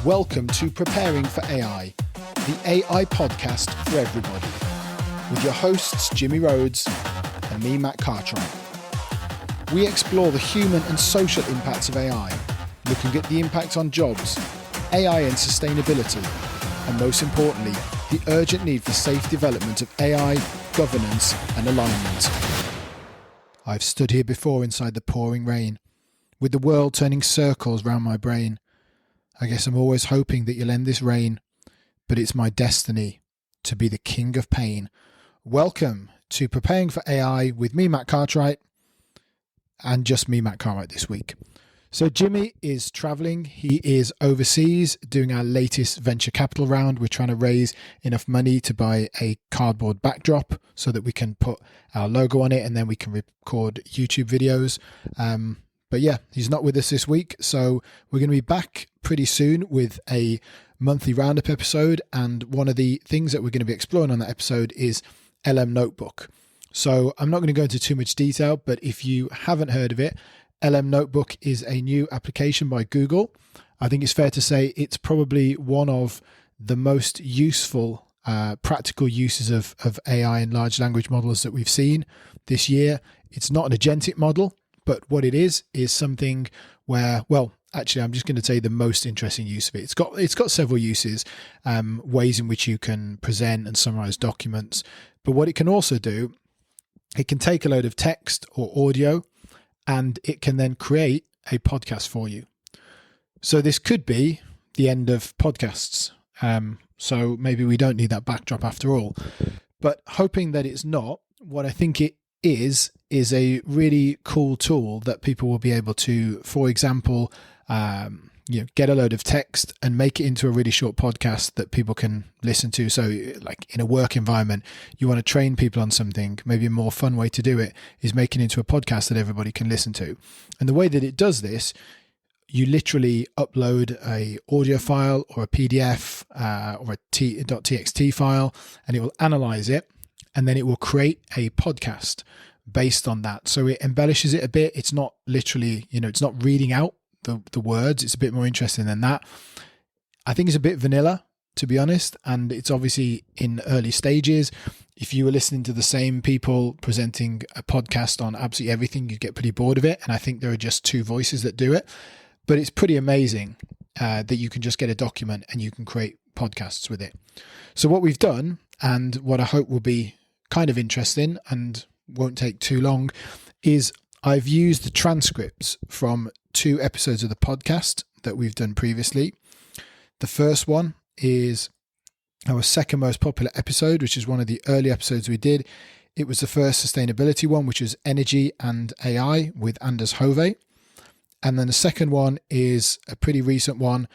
Welcome to Preparing for AI, the AI podcast for everybody, with your hosts Jimmy Rhodes and me, Matt Cartwright. We explore the human and social impacts of AI, looking at the impact on jobs, AI and sustainability, and most importantly, the urgent need for safe development of AI, governance and alignment. I've stood here before inside the pouring rain, with the world turning circles round my brain. I guess I'm always hoping that you'll end this rain, but it's my destiny to be the king of pain. Welcome to Preparing for AI with me, Matt Cartwright, and just me, Matt Cartwright, this week. So Jimmy is traveling. He is overseas doing our latest venture capital round. We're trying to raise enough money to buy a cardboard backdrop so that we can put our logo on it and then we can record YouTube videos. But yeah, he's not with us this week. So we're going to be back pretty soon with a monthly roundup episode. And one of the things that we're going to be exploring on that episode is LM Notebook. So I'm not going to go into too much detail, but if you haven't heard of it, LM Notebook is a new application by Google. I think it's fair to say it's probably one of the most useful practical uses of AI and large language models that we've seen this year. It's not an agentic model, but what it is something where, well, actually, I'm just going to tell you the most interesting use of it. It's got several uses, ways in which you can present and summarize documents. But what it can also do, it can take a load of text or audio, and it can then create a podcast for you. So this could be the end of podcasts. So maybe we don't need that backdrop after all. But hoping that it's not, what I think it is a really cool tool that people will be able to, for example, get a load of text and make it into a really short podcast that people can listen to. So like in a work environment, you want to train people on something, maybe a more fun way to do it is make it into a podcast that everybody can listen to. And the way that it does this, you literally upload a audio file or a PDF or a .txt file, and it will analyze it. And then it will create a podcast based on that. So it embellishes it a bit. It's not literally, it's not reading out the words. It's a bit more interesting than that. I think it's a bit vanilla, to be honest. And it's obviously in early stages. If you were listening to the same people presenting a podcast on absolutely everything, you'd get pretty bored of it. And I think there are just two voices that do it. But it's pretty amazing that you can just get a document and you can create podcasts with it. So what we've done, and what I hope will be kind of interesting and won't take too long, is I've used the transcripts from 2 episodes of the podcast that we've done previously. The first one is our second most popular episode, which is one of the early episodes we did. It was the first sustainability one, which is Energy and AI with Anders Hove. And then the second one is a pretty recent one.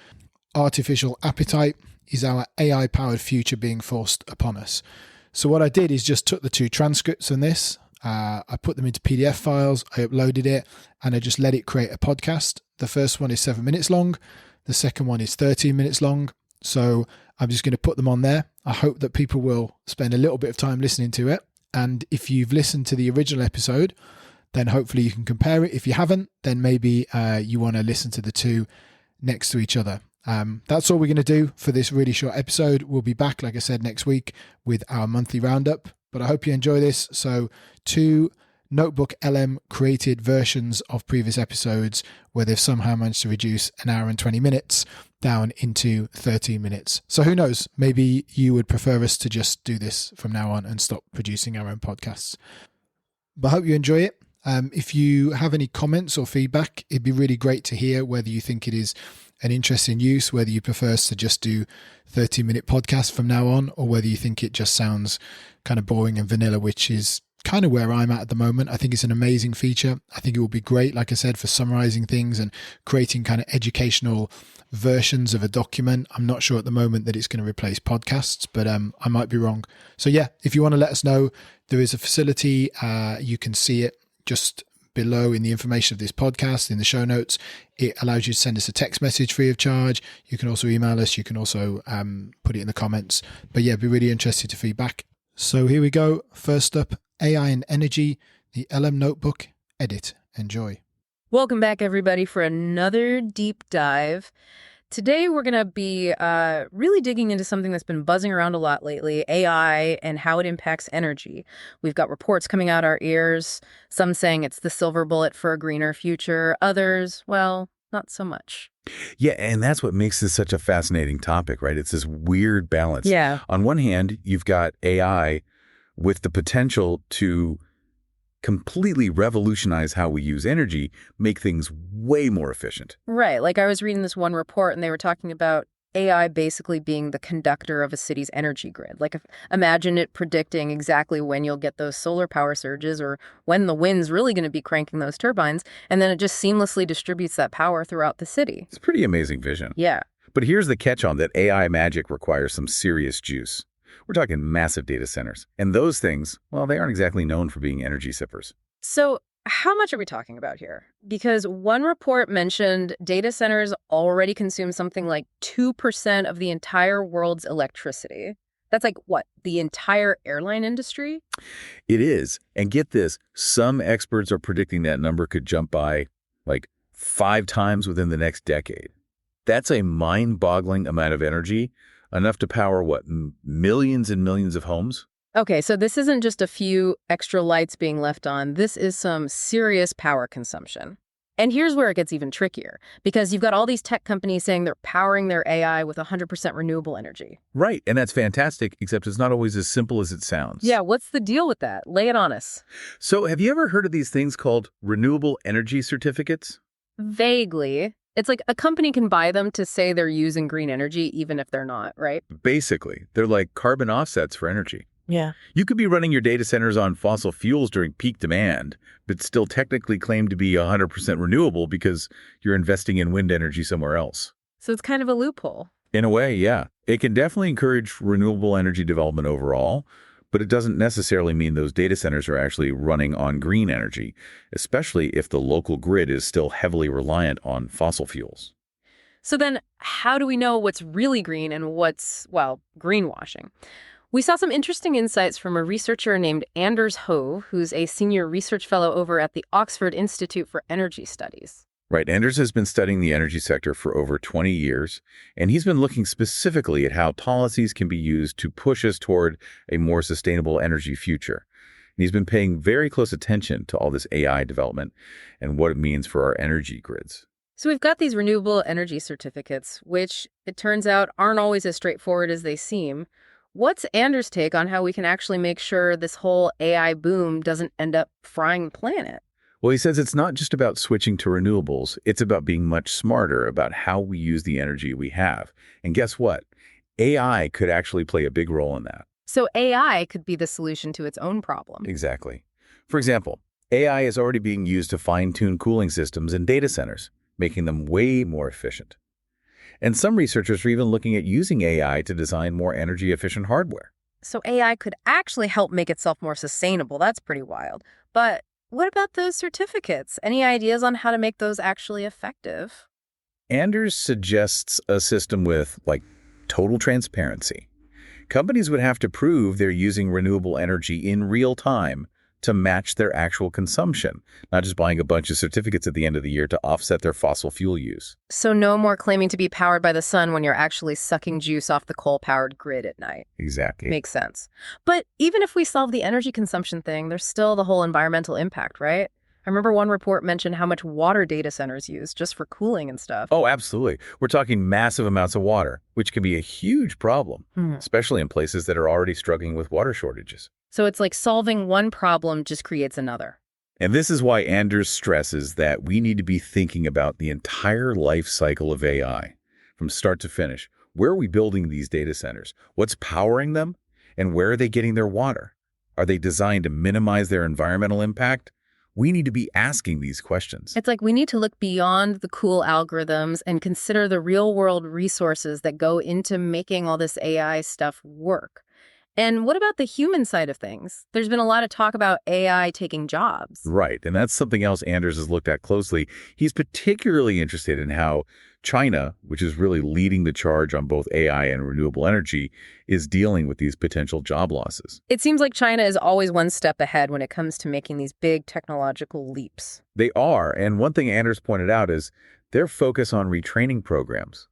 Artificial appetite is our AI-powered future being forced upon us. So what I did is just took the 2 transcripts on this, I put them into PDF files, I uploaded it, and I just let it create a podcast. The first one is 7 minutes long. The second one is 13 minutes long. So I'm just going to put them on there. I hope that people will spend a little bit of time listening to it. And if you've listened to the original episode, then hopefully you can compare it. If you haven't, then maybe you want to listen to the 2 next to each other. That's all we're going to do for this really short episode. We'll be back, like I said, next week with our monthly roundup. But I hope you enjoy this. So 2 Notebook LM created versions of previous episodes where they've somehow managed to reduce 1 hour and 20 minutes down into 13 minutes. So who knows, maybe you would prefer us to just do this from now on and stop producing our own podcasts. But I hope you enjoy it. If you have any comments or feedback, it'd be really great to hear whether you think it is an interesting use, whether you prefer us to just do 30-minute podcasts from now on, or whether you think it just sounds kind of boring and vanilla, which is kind of where I'm at the moment. I think it's an amazing feature. I think it will be great, like I said, for summarizing things and creating kind of educational versions of a document. I'm not sure at the moment that it's going to replace podcasts, but I might be wrong. So yeah, if you want to let us know, there is a facility. You can see it just below in the information of this podcast, in the show notes. It allows you to send us a text message free of charge. You can also email us. You can also put it in the comments. But yeah, be really interested to feedback. So here we go. First up, AI and Energy, the LM Notebook edit. Enjoy. Welcome back, everybody, for another deep dive. Today, we're going to be really digging into something that's been buzzing around a lot lately, AI and how it impacts energy. We've got reports coming out our ears, some saying it's the silver bullet for a greener future, others, well, not so much. Yeah, and that's what makes this such a fascinating topic, right? It's this weird balance. Yeah. On one hand, you've got AI with the potential to completely revolutionize how we use energy, make things way more efficient. Right. Like I was reading this one report and they were talking about AI basically being the conductor of a city's energy grid. Like imagine it predicting exactly when you'll get those solar power surges or when the wind's really going to be cranking those turbines, and then it just seamlessly distributes that power throughout the city. It's a pretty amazing vision. Yeah. But here's the catch on that AI magic requires some serious juice. We're talking massive data centers. And those things, well, they aren't exactly known for being energy sippers. So how much are we talking about here? Because one report mentioned data centers already consume something like 2% of the entire world's electricity. That's like, what, the entire airline industry? It is. And get this, some experts are predicting that number could jump by like 5 times within the next decade. That's a mind-boggling amount of energy, enough to power, what, millions and millions of homes? Okay, so this isn't just a few extra lights being left on. This is some serious power consumption. And here's where it gets even trickier, because you've got all these tech companies saying they're powering their AI with 100% renewable energy. Right, and that's fantastic, except it's not always as simple as it sounds. Yeah, what's the deal with that? Lay it on us. So have you ever heard of these things called renewable energy certificates? Vaguely. It's like a company can buy them to say they're using green energy, even if they're not, right? Basically, they're like carbon offsets for energy. Yeah. You could be running your data centers on fossil fuels during peak demand, but still technically claim to be 100% renewable because you're investing in wind energy somewhere else. So it's kind of a loophole. In a way, yeah. It can definitely encourage renewable energy development overall, but it doesn't necessarily mean those data centers are actually running on green energy, especially if the local grid is still heavily reliant on fossil fuels. So then how do we know what's really green and what's, well, greenwashing? We saw some interesting insights from a researcher named Anders Hove, who's a senior research fellow over at the Oxford Institute for Energy Studies. Right. Anders has been studying the energy sector for over 20 years, and he's been looking specifically at how policies can be used to push us toward a more sustainable energy future. And he's been paying very close attention to all this AI development and what it means for our energy grids. So we've got these renewable energy certificates, which it turns out aren't always as straightforward as they seem. What's Anders' take on how we can actually make sure this whole AI boom doesn't end up frying the planet? Well, he says it's not just about switching to renewables. It's about being much smarter about how we use the energy we have. And guess what? AI could actually play a big role in that. So AI could be the solution to its own problem. Exactly. For example, AI is already being used to fine-tune cooling systems in data centers, making them way more efficient. And some researchers are even looking at using AI to design more energy-efficient hardware. So AI could actually help make itself more sustainable. That's pretty wild. But what about those certificates? Any ideas on how to make those actually effective? Anders suggests a system with, like, total transparency. Companies would have to prove they're using renewable energy in real time to match their actual consumption, not just buying a bunch of certificates at the end of the year to offset their fossil fuel use. So no more claiming to be powered by the sun when you're actually sucking juice off the coal-powered grid at night. Exactly. Makes sense. But even if we solve the energy consumption thing, there's still the whole environmental impact, right? I remember one report mentioned how much water data centers use just for cooling and stuff. Oh, absolutely. We're talking massive amounts of water, which can be a huge problem, especially in places that are already struggling with water shortages. So it's like solving one problem just creates another. And this is why Anders stresses that we need to be thinking about the entire life cycle of AI, from start to finish. Where are we building these data centers? What's powering them? And where are they getting their water? Are they designed to minimize their environmental impact? We need to be asking these questions. It's like we need to look beyond the cool algorithms and consider the real-world resources that go into making all this AI stuff work. And what about the human side of things? There's been a lot of talk about AI taking jobs. Right, and that's something else Anders has looked at closely. He's particularly interested in how China, which is really leading the charge on both AI and renewable energy, is dealing with these potential job losses. It seems like China is always one step ahead when it comes to making these big technological leaps. They are, and one thing Anders pointed out is their focus on retraining programs.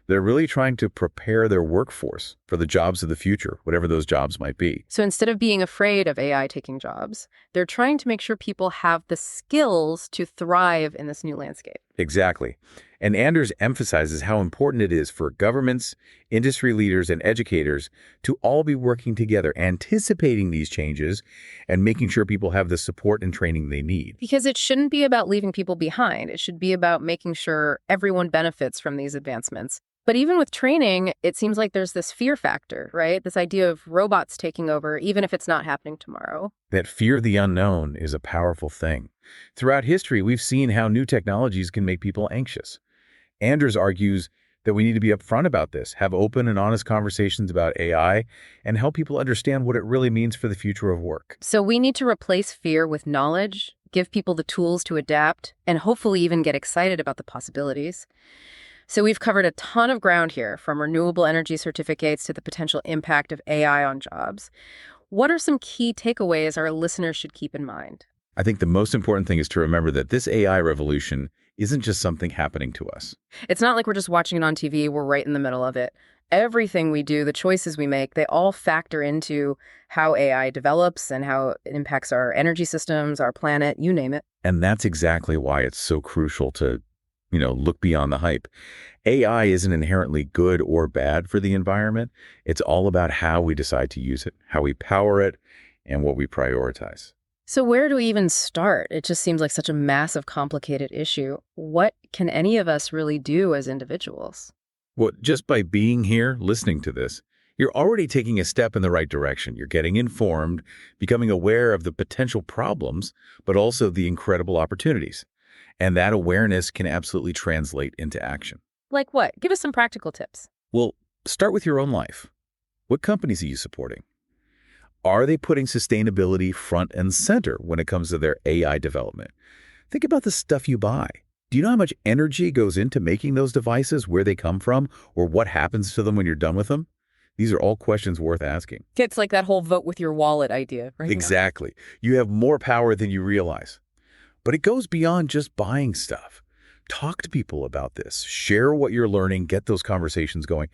They're really trying to prepare their workforce for the jobs of the future, whatever those jobs might be. So instead of being afraid of AI taking jobs, they're trying to make sure people have the skills to thrive in this new landscape. Exactly. And Anders emphasizes how important it is for governments, industry leaders, and educators to all be working together, anticipating these changes and making sure people have the support and training they need. Because it shouldn't be about leaving people behind. It should be about making sure everyone benefits from these advancements. But even with training, it seems like there's this fear factor, right? This idea of robots taking over, even if it's not happening tomorrow. That fear of the unknown is a powerful thing. Throughout history, we've seen how new technologies can make people anxious. Anders argues that we need to be upfront about this, have open and honest conversations about AI, and help people understand what it really means for the future of work. So we need to replace fear with knowledge, give people the tools to adapt, and hopefully even get excited about the possibilities. So we've covered a ton of ground here, from renewable energy certificates to the potential impact of AI on jobs. What are some key takeaways our listeners should keep in mind? I think the most important thing is to remember that this AI revolution isn't just something happening to us. It's not like we're just watching it on TV, we're right in the middle of it. Everything we do, the choices we make, they all factor into how AI develops and how it impacts our energy systems, our planet, you name it. And that's exactly why it's so crucial to, look beyond the hype. AI isn't inherently good or bad for the environment. It's all about how we decide to use it, how we power it, and what we prioritize. So where do we even start? It just seems like such a massive, complicated issue. What can any of us really do as individuals? Well, just by being here, listening to this, you're already taking a step in the right direction. You're getting informed, becoming aware of the potential problems, but also the incredible opportunities. And that awareness can absolutely translate into action. Like what? Give us some practical tips. Well, start with your own life. What companies are you supporting? Are they putting sustainability front and center when it comes to their AI development? Think about the stuff you buy. Do you know how much energy goes into making those devices, where they come from, or what happens to them when you're done with them? These are all questions worth asking. It's like that whole vote with your wallet idea, right? Exactly. You have more power than you realize. But it goes beyond just buying stuff. Talk to people about this. Share what you're learning. Get those conversations going.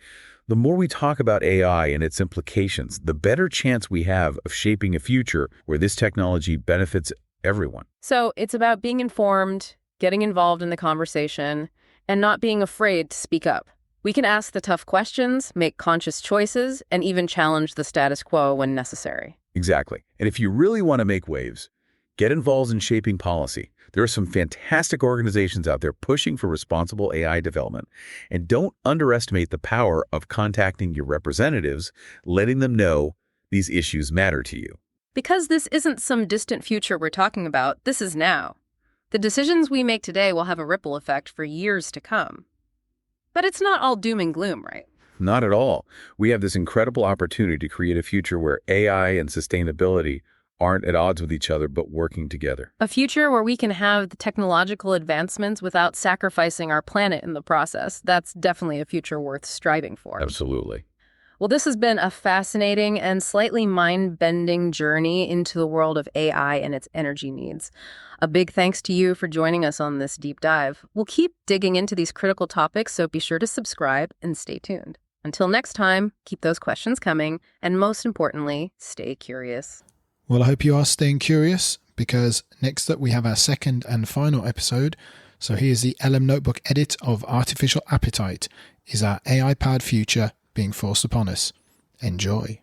The more we talk about AI and its implications, the better chance we have of shaping a future where this technology benefits everyone. So it's about being informed, getting involved in the conversation, and not being afraid to speak up. We can ask the tough questions, make conscious choices, and even challenge the status quo when necessary. Exactly. And if you really want to make waves, get involved in shaping policy. There are some fantastic organizations out there pushing for responsible AI development. And don't underestimate the power of contacting your representatives, letting them know these issues matter to you. Because this isn't some distant future we're talking about, this is now. The decisions we make today will have a ripple effect for years to come. But it's not all doom and gloom, right? Not at all. We have this incredible opportunity to create a future where AI and sustainability aren't at odds with each other, but working together. A future where we can have the technological advancements without sacrificing our planet in the process. That's definitely a future worth striving for. Absolutely. Well, this has been a fascinating and slightly mind-bending journey into the world of AI and its energy needs. A big thanks to you for joining us on this deep dive. We'll keep digging into these critical topics, so be sure to subscribe and stay tuned. Until next time, keep those questions coming, and most importantly, stay curious. Well, I hope you are staying curious, because next up we have our second and final episode. So here's the LM Notebook edit of Artificial Appetite. Is our AI-powered future being forced upon us? Enjoy.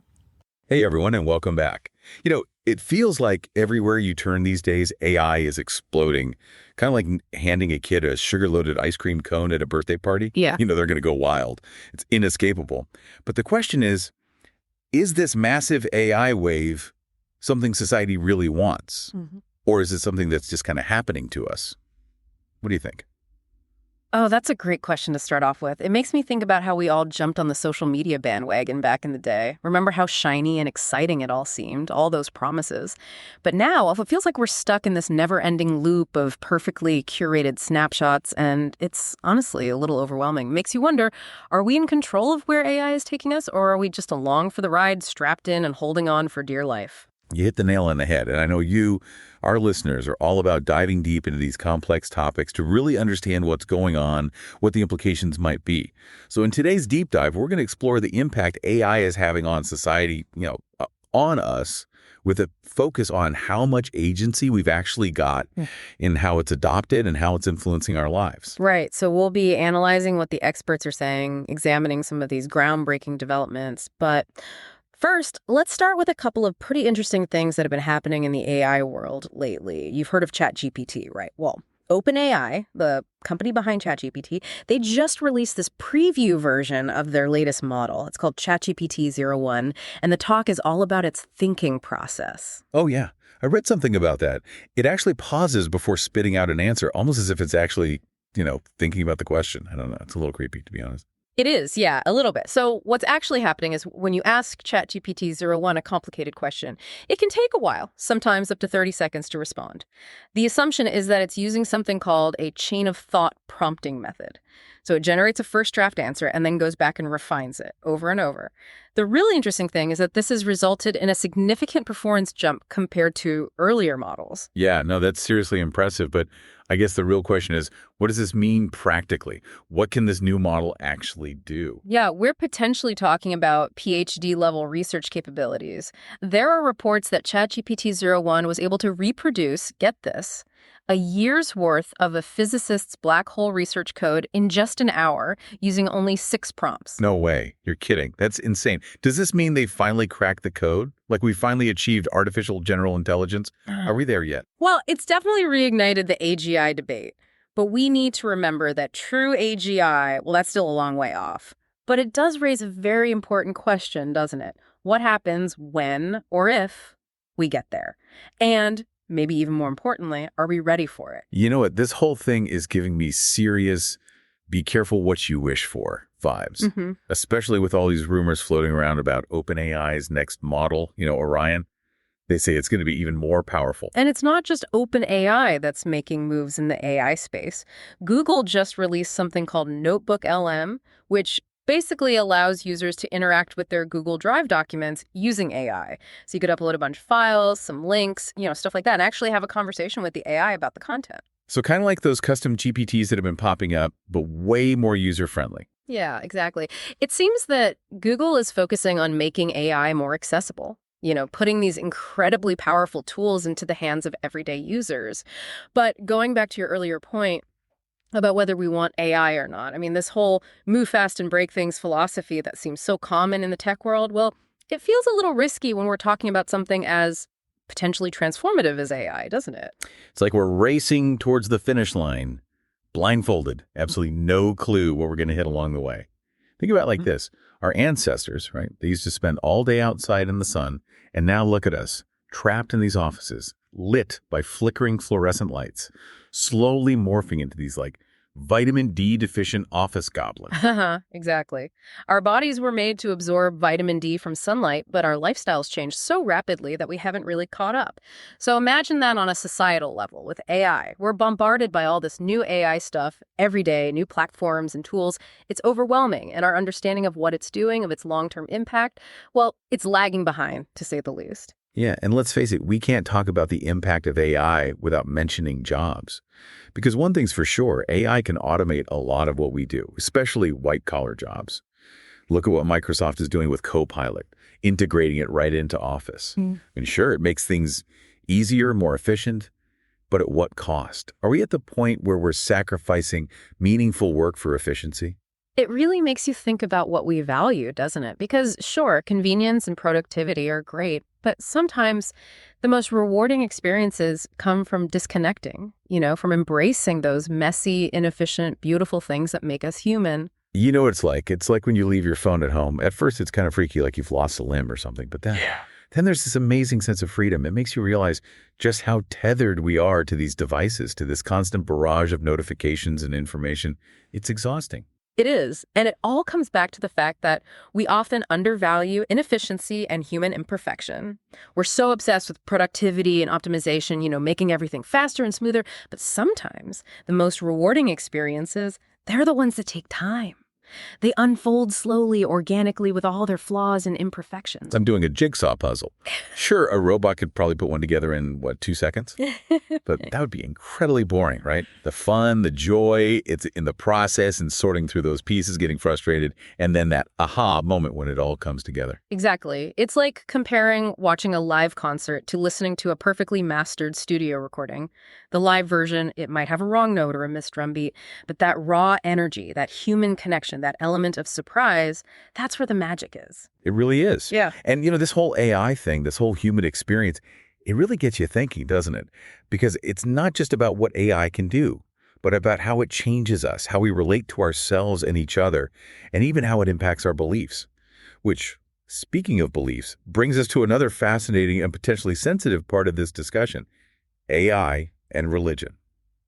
Hey, everyone, and welcome back. It feels like everywhere you turn these days, AI is exploding. Kind of like handing a kid a sugar-loaded ice cream cone at a birthday party. Yeah. They're going to go wild. It's inescapable. But the question is this massive AI wave something society really wants? Mm-hmm. Or is it something that's just kind of happening to us? What do you think? Oh, that's a great question to start off with. It makes me think about how we all jumped on the social media bandwagon back in the day. Remember how shiny and exciting it all seemed, all those promises. But now, it feels like we're stuck in this never-ending loop of perfectly curated snapshots, and it's honestly a little overwhelming. Makes you wonder, are we in control of where AI is taking us, or are we just along for the ride, strapped in and holding on for dear life? You hit the nail on the head. And I know you, our listeners, are all about diving deep into these complex topics to really understand what's going on, what the implications might be. So in today's deep dive, we're going to explore the impact AI is having on society, on us, with a focus on how much agency we've actually got in how it's adopted and how it's influencing our lives. Right. So we'll be analyzing what the experts are saying, examining some of these groundbreaking developments. But first, let's start with a couple of pretty interesting things that have been happening in the AI world lately. You've heard of ChatGPT, right? Well, OpenAI, the company behind ChatGPT, they just released this preview version of their latest model. It's called ChatGPT-01, and the talk is all about its thinking process. Oh, yeah. I read something about that. It actually pauses before spitting out an answer, almost as if it's actually, thinking about the question. I don't know. It's a little creepy, to be honest. It is, yeah, a little bit. So what's actually happening is when you ask ChatGPT-01 a complicated question, it can take a while, sometimes up to 30 seconds to respond. The assumption is that it's using something called a chain of thought prompting method. So it generates a first draft answer and then goes back and refines it over and over. The really interesting thing is that this has resulted in a significant performance jump compared to earlier models. Yeah, no, that's seriously impressive. But I guess the real question is, what does this mean practically? What can this new model actually do? Yeah, we're potentially talking about PhD-level research capabilities. There are reports that ChatGPT-01 was able to reproduce, get this, a year's worth of a physicist's black hole research code in just an hour using only 6 prompts. No way. You're kidding. That's insane. Does this mean they finally cracked the code? Like we finally achieved artificial general intelligence? Are we there yet? Well, it's definitely reignited the AGI debate. But we need to remember that true AGI, well, that's still a long way off. But it does raise a very important question, doesn't it? What happens when or if we get there? And maybe even more importantly, are we ready for it? You know what? This whole thing is giving me serious, be careful what you wish for vibes, especially with all these rumors floating around about OpenAI's next model, Orion. They say it's going to be even more powerful. And it's not just OpenAI that's making moves in the AI space. Google just released something called Notebook LM, which basically allows users to interact with their Google Drive documents using AI. So you could upload a bunch of files, some links, stuff like that, and actually have a conversation with the AI about the content. So kind of like those custom GPTs that have been popping up, but way more user-friendly. Yeah, exactly. It seems that Google is focusing on making AI more accessible, putting these incredibly powerful tools into the hands of everyday users. But going back to your earlier point about whether we want AI or not, I mean, this whole move fast and break things philosophy that seems so common in the tech world, well, it feels a little risky when we're talking about something as potentially transformative as AI, doesn't it? It's like we're racing towards the finish line, blindfolded, absolutely no clue what we're going to hit along the way. Think about it like this. Our ancestors, right? They used to spend all day outside in the sun, and now look at us, trapped in these offices, lit by flickering fluorescent lights, slowly morphing into these like vitamin D deficient office goblins. Exactly. Our bodies were made to absorb vitamin D from sunlight, but our lifestyles changed so rapidly that we haven't really caught up. So imagine that on a societal level with AI. We're bombarded by all this new AI stuff every day, new platforms and tools. It's overwhelming, and our understanding of what it's doing, of its long-term impact, well, it's lagging behind, to say the least. Yeah, and let's face it, we can't talk about the impact of AI without mentioning jobs. Because one thing's for sure, AI can automate a lot of what we do, especially white-collar jobs. Look at what Microsoft is doing with Copilot, integrating it right into Office. And sure, it makes things easier, more efficient, but at what cost? Are we at the point where we're sacrificing meaningful work for efficiency? It really makes you think about what we value, doesn't it? Because sure, convenience and productivity are great, but sometimes the most rewarding experiences come from disconnecting, from embracing those messy, inefficient, beautiful things that make us human. You know what it's like? It's like when you leave your phone at home. At first, it's kind of freaky, like you've lost a limb or something, but then there's this amazing sense of freedom. It makes you realize just how tethered we are to these devices, to this constant barrage of notifications and information. It's exhausting. It is, and it all comes back to the fact that we often undervalue inefficiency and human imperfection. We're so obsessed with productivity and optimization, making everything faster and smoother, but sometimes the most rewarding experiences, they're the ones that take time. They unfold slowly, organically, with all their flaws and imperfections. I'm doing a jigsaw puzzle. Sure, a robot could probably put one together in, 2 seconds? But that would be incredibly boring, right? The fun, the joy, it's in the process and sorting through those pieces, getting frustrated, and then that aha moment when it all comes together. Exactly. It's like comparing watching a live concert to listening to a perfectly mastered studio recording. The live version, it might have a wrong note or a missed drum beat, but that raw energy, that human connection, that element of surprise, that's where the magic is. It really is. Yeah. And, this whole AI thing, this whole human experience, it really gets you thinking, doesn't it? Because it's not just about what AI can do, but about how it changes us, how we relate to ourselves and each other, and even how it impacts our beliefs. Which, speaking of beliefs, brings us to another fascinating and potentially sensitive part of this discussion: AI and religion.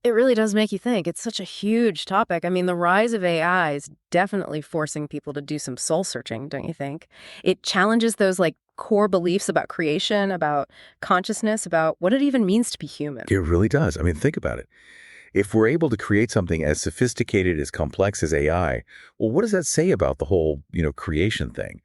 It really does make you think. It's such a huge topic. I mean, the rise of AI is definitely forcing people to do some soul searching, don't you think? It challenges those core beliefs about creation, about consciousness, about what it even means to be human. It really does. I mean, think about it. If we're able to create something as sophisticated, as complex as AI, well, what does that say about the whole, creation thing?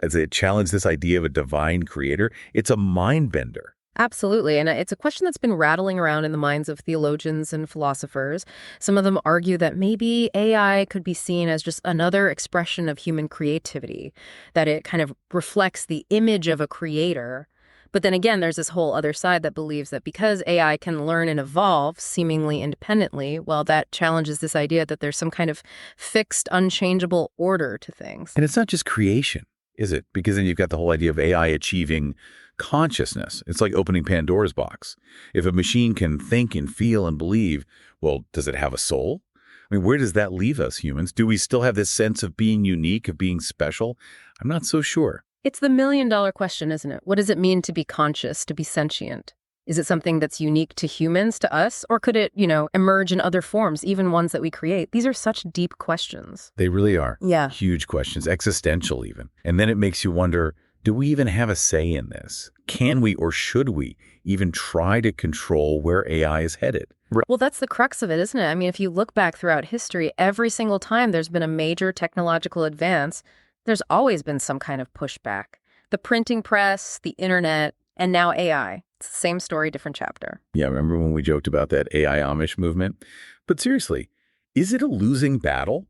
Does it challenge this idea of a divine creator? It's a mind bender. Absolutely. And it's a question that's been rattling around in the minds of theologians and philosophers. Some of them argue that maybe AI could be seen as just another expression of human creativity, that it kind of reflects the image of a creator. But then again, there's this whole other side that believes that because AI can learn and evolve seemingly independently, well, that challenges this idea that there's some kind of fixed, unchangeable order to things. And it's not just creation, is it? Because then you've got the whole idea of AI achieving consciousness. It's like opening Pandora's box. If a machine can think and feel and believe, well, does it have a soul? I mean, where does that leave us humans? Do we still have this sense of being unique, of being special? I'm not so sure. It's the million-dollar question, isn't it? What does it mean to be conscious, to be sentient? Is it something that's unique to humans, to us? Or could it, emerge in other forms, even ones that we create? These are such deep questions. They really are. Yeah. Huge questions, existential even. And then it makes you wonder, do we even have a say in this? Can we or should we even try to control where AI is headed? Well, that's the crux of it, isn't it? I mean, if you look back throughout history, every single time there's been a major technological advance, there's always been some kind of pushback. The printing press, the internet, and now AI. It's the same story, different chapter. Yeah, remember when we joked about that AI Amish movement? But seriously, is it a losing battle?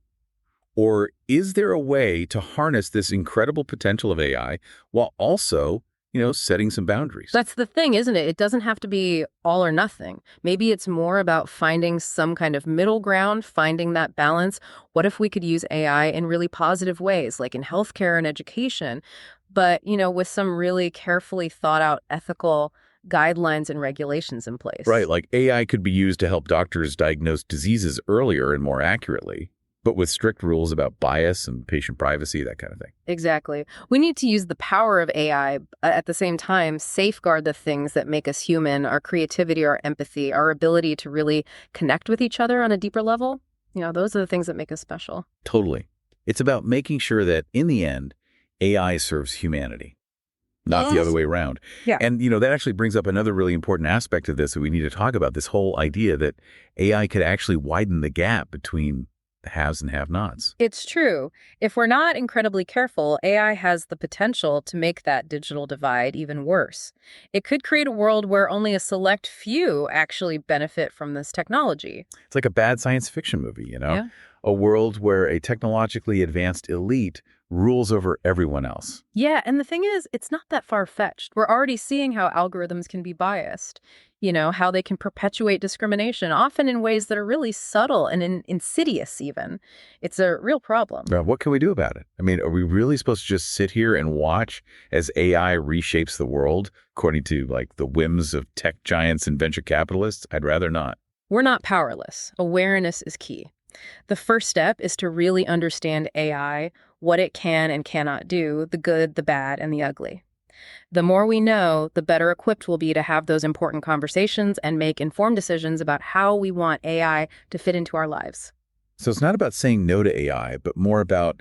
Or is there a way to harness this incredible potential of AI while also, setting some boundaries? That's the thing, isn't it? It doesn't have to be all or nothing. Maybe it's more about finding some kind of middle ground, finding that balance. What if we could use AI in really positive ways, like in healthcare and education, but, with some really carefully thought out ethical guidelines and regulations in place? Right, like AI could be used to help doctors diagnose diseases earlier and more accurately, but with strict rules about bias and patient privacy, that kind of thing. Exactly. We need to use the power of AI, at the same time, safeguard the things that make us human, our creativity, our empathy, our ability to really connect with each other on a deeper level. Those are the things that make us special. Totally. It's about making sure that, in the end, AI serves humanity, not the other way around. Yeah. And, that actually brings up another really important aspect of this that we need to talk about, this whole idea that AI could actually widen the gap between the haves and have-nots. It's true. If we're not incredibly careful, AI has the potential to make that digital divide even worse. It could create a world where only a select few actually benefit from this technology. It's like a bad science fiction movie, Yeah. A world where a technologically advanced elite rules over everyone else. Yeah, and the thing is, it's not that far-fetched. We're already seeing how algorithms can be biased, how they can perpetuate discrimination, often in ways that are really subtle and insidious even. It's a real problem. Now, what can we do about it? I mean, are we really supposed to just sit here and watch as AI reshapes the world according to, the whims of tech giants and venture capitalists? I'd rather not. We're not powerless. Awareness is key. The first step is to really understand AI, what it can and cannot do, the good, the bad, and the ugly. The more we know, the better equipped we'll be to have those important conversations and make informed decisions about how we want AI to fit into our lives. So it's not about saying no to AI, but more about,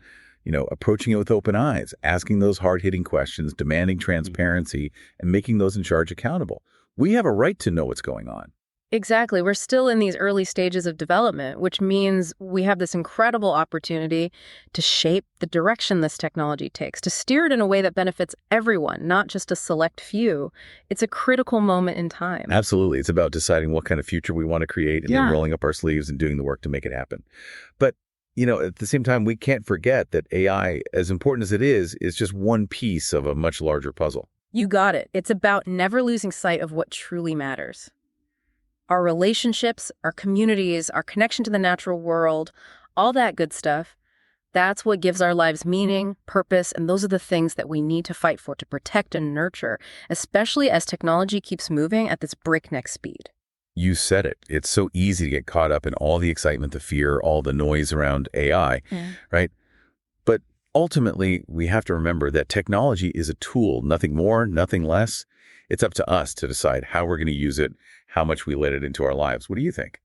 approaching it with open eyes, asking those hard-hitting questions, demanding transparency, and making those in charge accountable. We have a right to know what's going on. Exactly. We're still in these early stages of development, which means we have this incredible opportunity to shape the direction this technology takes, to steer it in a way that benefits everyone, not just a select few. It's a critical moment in time. Absolutely. It's about deciding what kind of future we want to create and then rolling up our sleeves and doing the work to make it happen. But, at the same time, we can't forget that AI, as important as it is just one piece of a much larger puzzle. You got it. It's about never losing sight of what truly matters. Our relationships, our communities, our connection to the natural world, all that good stuff, that's what gives our lives meaning, purpose, and those are the things that we need to fight for, to protect and nurture, especially as technology keeps moving at this breakneck speed. You said it. It's so easy to get caught up in all the excitement, the fear, all the noise around AI, right? But ultimately, we have to remember that technology is a tool, nothing more, nothing less. It's up to us to decide how we're going to use it, how much we let it into our lives. What do you think?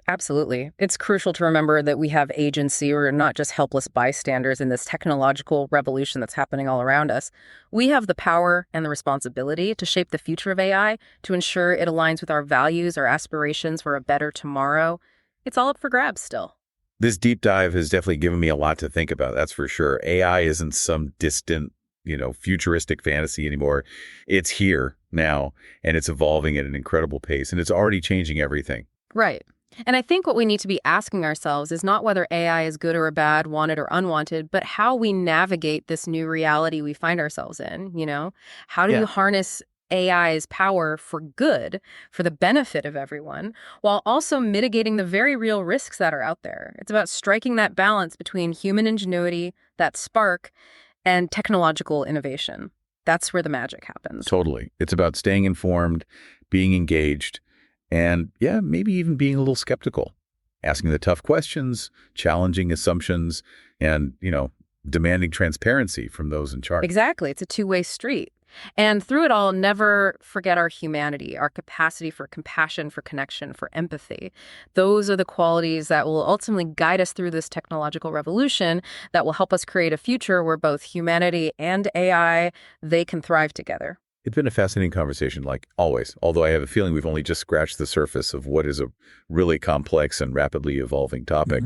Absolutely. It's crucial to remember that we have agency. We're not just helpless bystanders in this technological revolution that's happening all around us. We have the power and the responsibility to shape the future of AI, to ensure it aligns with our values, our aspirations for a better tomorrow. It's all up for grabs still. This deep dive has definitely given me a lot to think about, that's for sure. AI isn't some distant, futuristic fantasy anymore. It's here now, and it's evolving at an incredible pace, and it's already changing everything. Right. And I think what we need to be asking ourselves is not whether AI is good or bad, wanted or unwanted, but how we navigate this new reality we find ourselves in, How do you harness AI's power for good, for the benefit of everyone, while also mitigating the very real risks that are out there? It's about striking that balance between human ingenuity, that spark, and technological innovation. That's where the magic happens. Totally. It's about staying informed, being engaged, and maybe even being a little skeptical, asking the tough questions, challenging assumptions, and, demanding transparency from those in charge. Exactly. It's a two-way street. And through it all, never forget our humanity, our capacity for compassion, for connection, for empathy. Those are the qualities that will ultimately guide us through this technological revolution that will help us create a future where both humanity and AI, they can thrive together. It's been a fascinating conversation, like always, although I have a feeling we've only just scratched the surface of what is a really complex and rapidly evolving topic.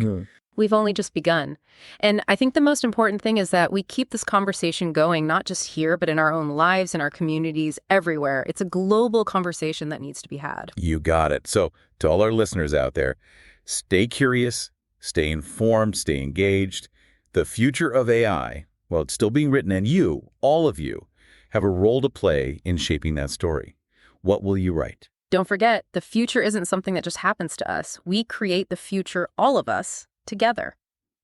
We've only just begun. And I think the most important thing is that we keep this conversation going, not just here, but in our own lives, in our communities, everywhere. It's a global conversation that needs to be had. You got it. So to all our listeners out there, stay curious, stay informed, stay engaged. The future of AI, well, it's still being written, and you, all of you, have a role to play in shaping that story. What will you write? Don't forget, the future isn't something that just happens to us. We create the future, all of us, together.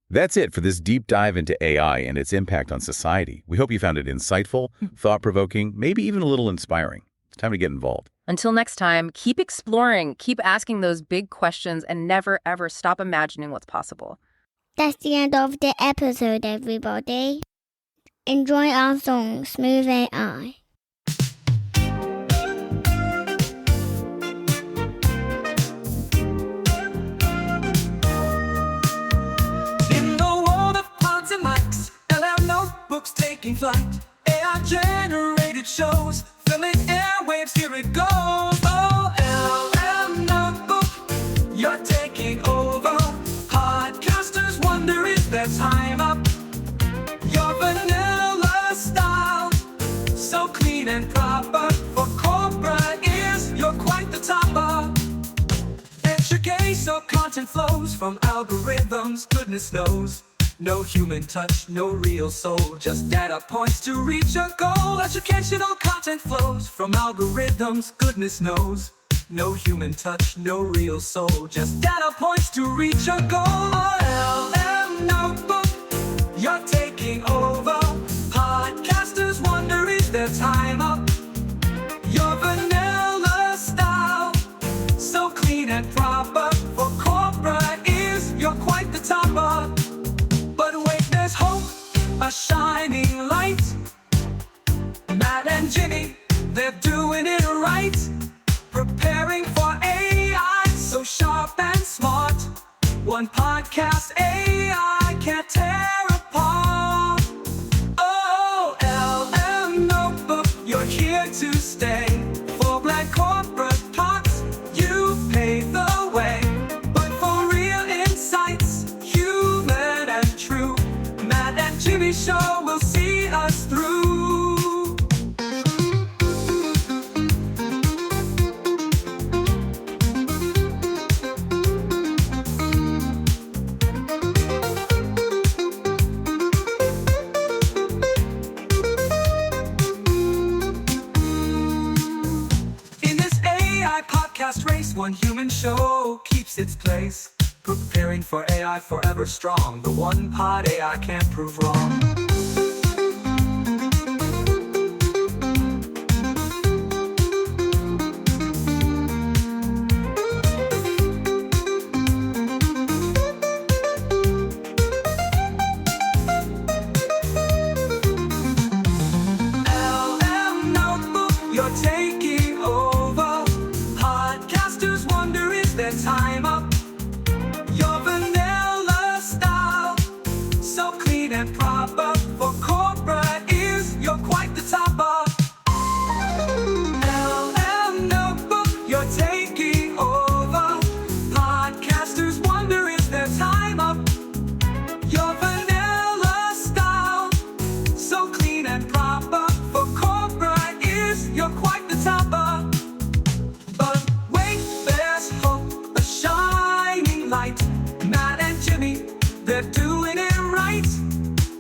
That's it for this deep dive into AI and its impact on society. We hope you found it insightful, thought-provoking, maybe even a little inspiring. It's time to get involved. Until next time, keep exploring, keep asking those big questions, and never, ever stop imagining what's possible. That's the end of the episode, everybody. Enjoy our song, Smooth AI. Notebooks taking flight, AI-generated shows, filling airwaves, here it goes. Oh, LM Notebook, you're taking over. Podcasters wonder, is there time up? Your vanilla style, so clean and proper. For corporate ears, you're quite the topper. Educational content flows from algorithms, goodness knows. No human touch, no real soul, just data points to reach a goal. Educational content flows from algorithms, goodness knows. No human touch, no real soul, just data points to reach a goal. LM Notebook, you're taking over. Podcasters wonder, is there time up? Your vanilla style, so clean and proper. For corporate ears, you're quite the topper. There's hope, a shining light. Matt and Jimmy, they're doing it right. Preparing for AI, so sharp and smart. One podcast AI can't tear apart. Oh, LM Notebook, you're here to stay. For Black corporate talks, you and Jimmy show will see us through. Podcast race, one human show keeps its place, preparing for AI forever strong, the one pod AI can't prove wrong. LM Notebook, you're taking over. Podcasters wonder, is their time up? Your vanilla style, so clean and proper. For corporate ears, you're quite the topper. LM Notebook, you're taking over. Podcasters wonder, is their time up? Your vanilla style, so clean and proper. For corporate ears, you're quite the topper. But wait, there's hope, a shining light. Matt and Jimmy, they're doing it right.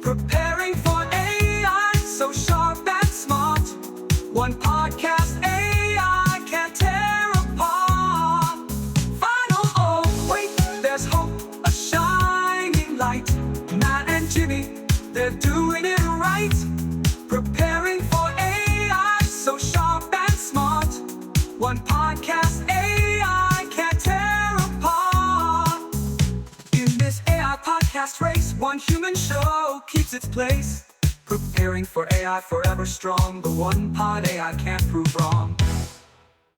Preparing for AI, so sharp and smart. One podcast AI can't tear apart. Final, oh wait, there's hope, a shining light. Matt and Jimmy, they're doing it right. Preparing for AI, so sharp and smart. One podcast AI can't tear apart. In this AI podcast race, one human show keeps its place, preparing for AI forever strong, the one pod AI can't prove wrong.